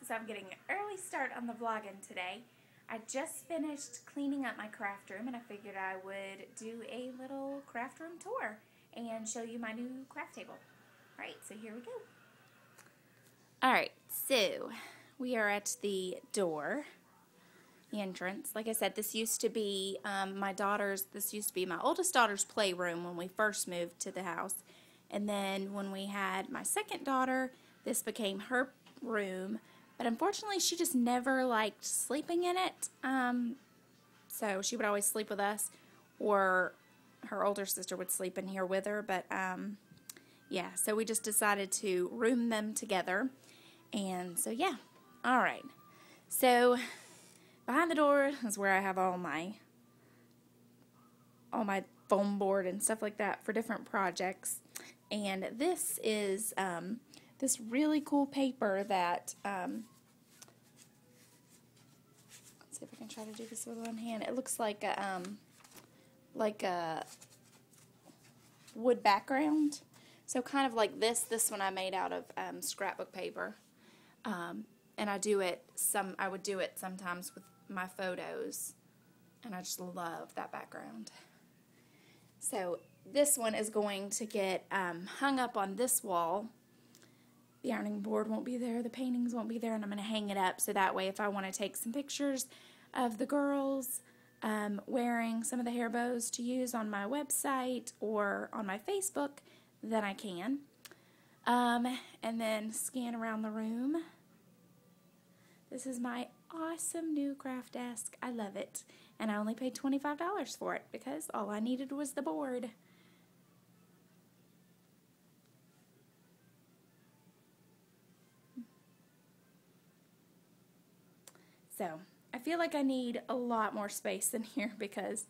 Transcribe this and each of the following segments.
so I'm getting an early start on the vlogging today. I just finished cleaning up my craft room and I figured I would do a little craft room tour and show you my new craft table. Alright, so here we go. Alright, so we are at the door, the entrance. Like I said, this used to be my oldest daughter's playroom when we first moved to the house. And then when we had my second daughter, this became her room. But unfortunately, she just never liked sleeping in it. So she would always sleep with us, or her older sister would sleep in here with her. But yeah, so we just decided to room them together. And so yeah, all right. So behind the door is where I have all my foam board and stuff like that for different projects. And this is this really cool paper that, let's see if I can try to do this with one hand. It looks like a wood background. So kind of like this. This one I made out of scrapbook paper. And I would do it sometimes with my photos. And I just love that background. So this one is going to get hung up on this wall. The ironing board won't be there, the paintings won't be there, and I'm going to hang it up so that way if I want to take some pictures of the girls wearing some of the hair bows to use on my website or on my Facebook, then I can. And then scan around the room. This is my awesome new craft desk. I love it. And I only paid $25 for it because all I needed was the board. So, I feel like I need a lot more space in here because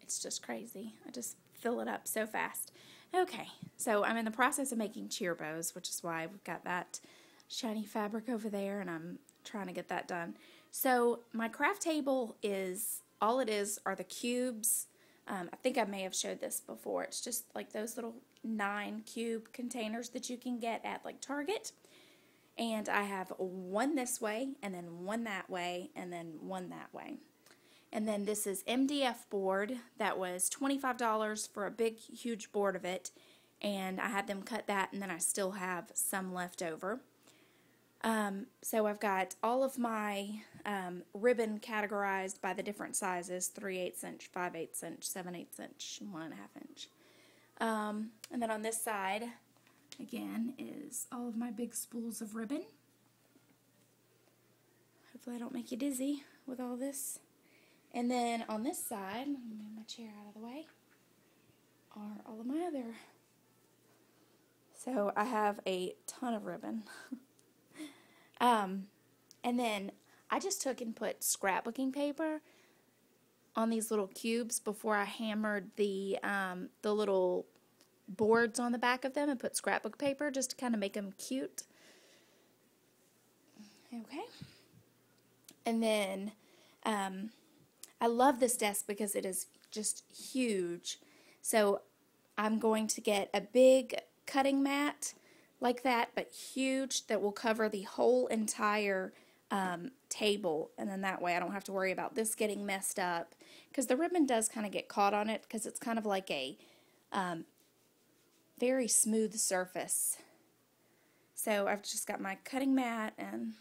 it's just crazy. I just fill it up so fast. Okay, so I'm in the process of making cheer bows, which is why we've got that shiny fabric over there, and I'm trying to get that done. So, my craft table all it is are the cubes. I think I may have showed this before. It's just like those little 9 cube containers that you can get at like Target. And I have one this way, and then one that way, and then one that way. And then this is MDF board that was $25 for a big, huge board of it. And I had them cut that, and then I still have some left over. So I've got all of my ribbon categorized by the different sizes, 3/8 inch, 5/8 inch, 7/8 inch, and 1.5 inch. And then on this side, again, is all of my big spools of ribbon. Hopefully I don't make you dizzy with all this. And then on this side, let me move my chair out of the way, are all of my other. So I have a ton of ribbon. And then I just took and put scrapbooking paper on these little cubes before I hammered the little boards on the back of them and put scrapbook paper just to kind of make them cute. Okay. And then I love this desk because it is just huge. So I'm going to get a big cutting mat like that, but huge, that will cover the whole entire table, and then that way I don't have to worry about this getting messed up, because the ribbon does kind of get caught on it because it's kind of like a very smooth surface. So I've just got my cutting mat, and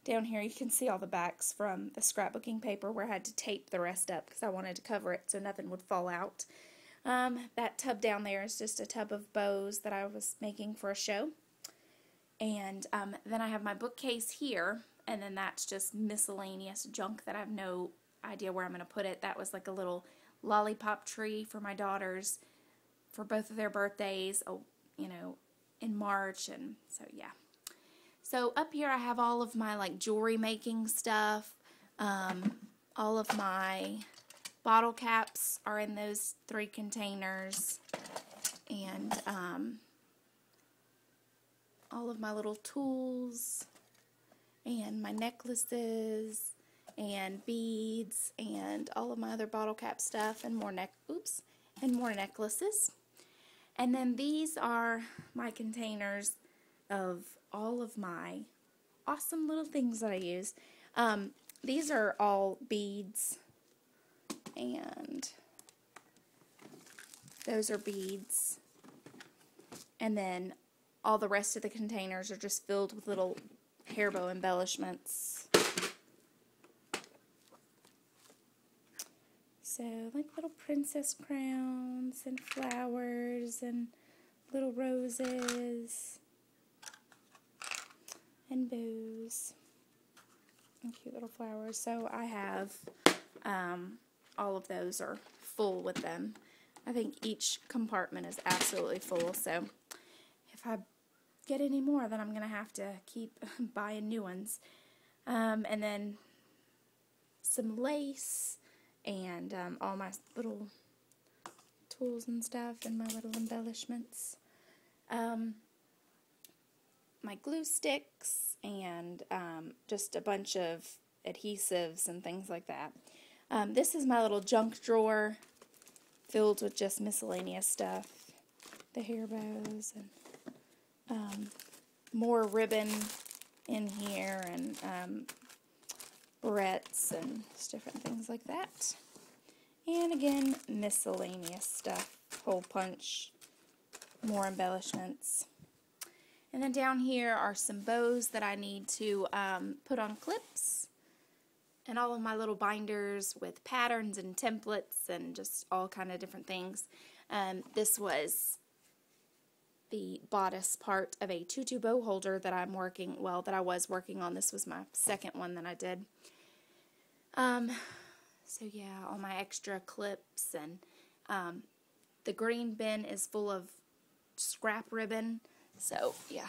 down here you can see all the backs from the scrapbooking paper where I had to tape the rest up because I wanted to cover it so nothing would fall out. That tub down there is just a tub of bows that I was making for a show. And then I have my bookcase here, and then that's just miscellaneous junk that I have no idea where I'm going to put it. That was like a little lollipop tree for my daughters for both of their birthdays, in March, and so yeah. So up here I have all of my like jewelry making stuff. All of my bottle caps are in those 3 containers, and all of my little tools, and my necklaces, and beads, and all of my other bottle cap stuff, and more necklaces. And then these are my containers of all of my awesome little things that I use. These are all beads, and those are beads. And then all the rest of the containers are just filled with little hair bow embellishments. So, like little princess crowns and flowers and little roses and bows and cute little flowers. So I have all of those are full with them. I think each compartment is absolutely full, so if I get any more, then I'm going to have to keep buying new ones. And then some lace and all my little tools and stuff and my little embellishments. My glue sticks and just a bunch of adhesives and things like that. This is my little junk drawer filled with just miscellaneous stuff. The hair bows and more ribbon in here and barrettes and just different things like that. And again, miscellaneous stuff. Hole punch, more embellishments. And then down here are some bows that I need to put on clips. And all of my little binders with patterns and templates and just all kind of different things. This was the bodice part of a tutu bow holder that I was working on. This was my second one that I did. So yeah, all my extra clips and the green bin is full of scrap ribbon. So yeah,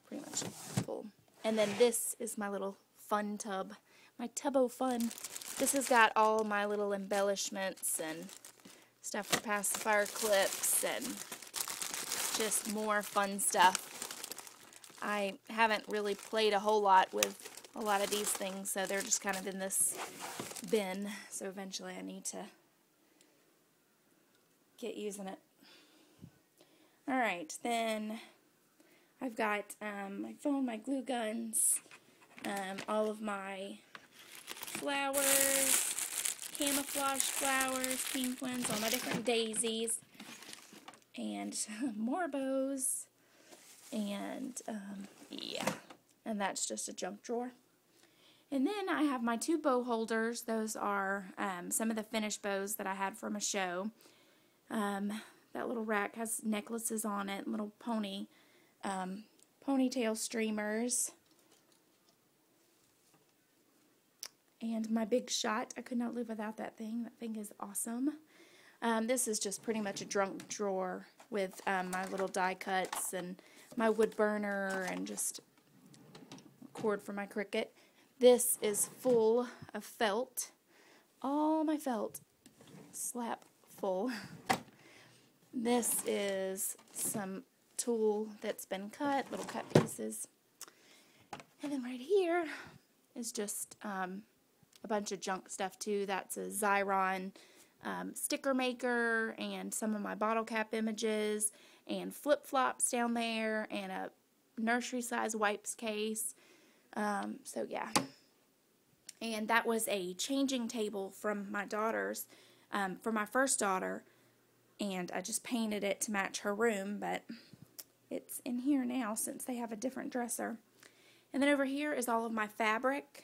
pretty much full. And then this is my little fun tub, my Tubbo Fun. This has got all my little embellishments and stuff for pacifier clips and just more fun stuff. I haven't really played a whole lot with a lot of these things, so they're just kind of in this bin. So eventually I need to get using it. Alright, then I've got my phone, my glue guns, all of my flowers, camouflage flowers, pink ones, all my different daisies, and more bows, and yeah, and that's just a junk drawer. And then I have my two bow holders. Those are some of the finished bows that I had from a show. That little rack has necklaces on it, little ponytail streamers. And my big shot. I could not live without that thing. That thing is awesome. This is just pretty much a junk drawer with my little die cuts and my wood burner and just cord for my Cricut. This is full of felt. All my felt slap full. This is some tulle that's been cut, little cut pieces. And then right here is just a bunch of junk stuff too. That's a Xyron sticker maker and some of my bottle cap images and flip-flops down there and a nursery size wipes case. So yeah. And that was a changing table from my daughter's, for my first daughter. And I just painted it to match her room, but it's in here now since they have a different dresser. And then over here is all of my fabric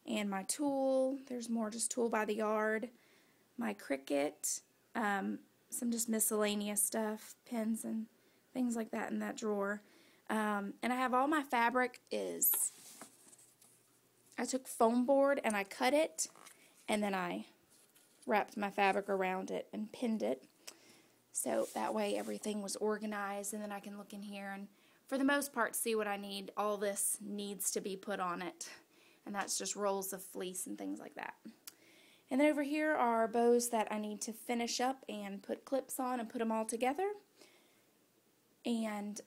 and my tulle. There's more just tulle by the yard. My Cricut, some just miscellaneous stuff, pins and things like that in that drawer. And I have all my fabric I took foam board and I cut it, and then I wrapped my fabric around it and pinned it. So that way everything was organized, and then I can look in here and for the most part see what I need. All this needs to be put on it, and that's just rolls of fleece and things like that. And then over here are bows that I need to finish up and put clips on and put them all together. And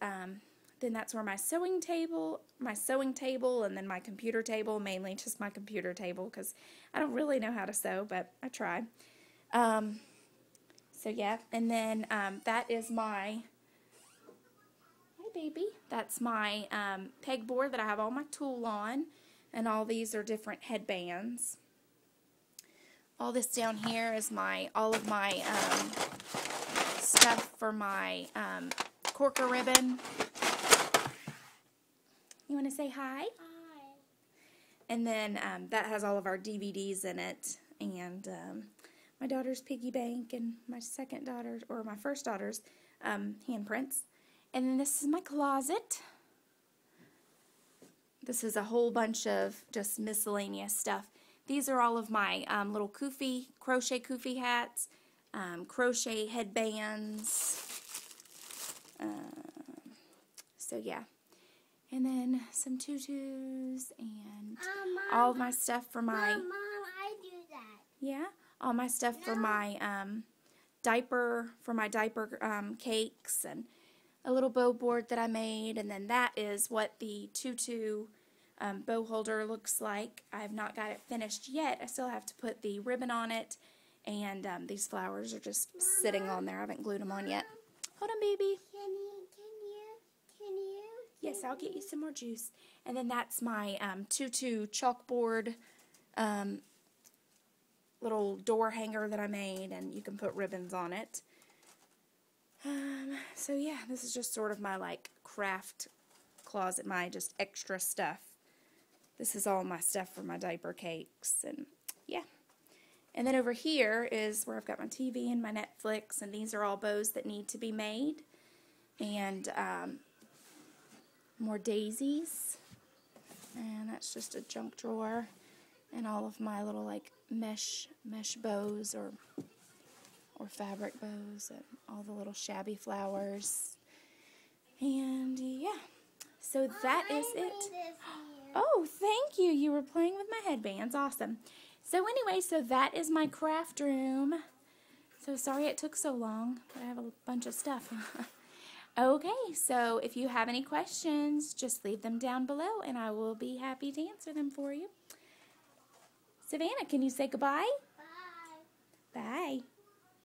then that's where my sewing table, and then my computer table, mainly just my computer table because I don't really know how to sew, but I try. So yeah, and then that is my baby. That's my pegboard that I have all my tool on, and all these are different headbands. All this down here is all of my stuff for my corker ribbon. You want to say hi? Hi. And then that has all of our DVDs in it, and my daughter's piggy bank, and my first daughter's handprints. And then this is my closet. This is a whole bunch of just miscellaneous stuff. These are all of my little crochet kufi hats, crochet headbands. So yeah. And then some tutus and all of my stuff for my... Mom, I do that. Yeah? All my stuff for my diaper cakes, and a little bow board that I made, and then that is what the tutu bow holder looks like. I have not got it finished yet. I still have to put the ribbon on it, and these flowers are just sitting on there. I haven't glued them on yet. Hold on, baby. Can you? Yes, I'll get you some more juice. And then that's my tutu chalkboard little door hanger that I made, and you can put ribbons on it. So yeah, this is just sort of my like craft closet, my just extra stuff. This is all my stuff for my diaper cakes, and yeah. And then over here is where I've got my TV and my Netflix, and these are all bows that need to be made. And more daisies, and that's just a junk drawer, and all of my little like mesh bows or fabric bows, and all the little shabby flowers. And yeah, so that is it. Oh, thank you. You were playing with my headbands. Awesome. So anyway, so that is my craft room. So sorry it took so long, but I have a bunch of stuff. Okay, so if you have any questions, just leave them down below, and I will be happy to answer them for you. Savannah, can you say goodbye? Bye. Bye.